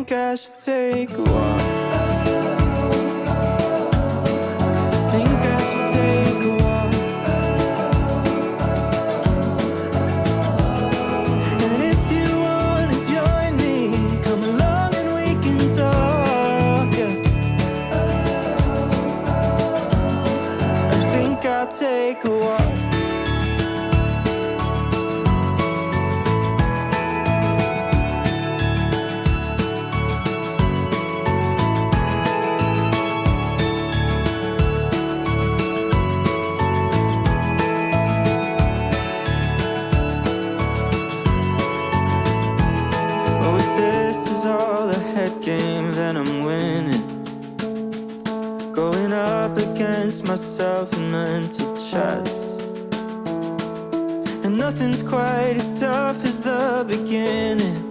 think I should take a walk. Think I should take a walk. And if you wanna join me, come along and we can talk, yeah. I think I'll take a walk. Game, then I'm winning. Going up against myself in mental chess, and nothing's quite as tough as the beginning.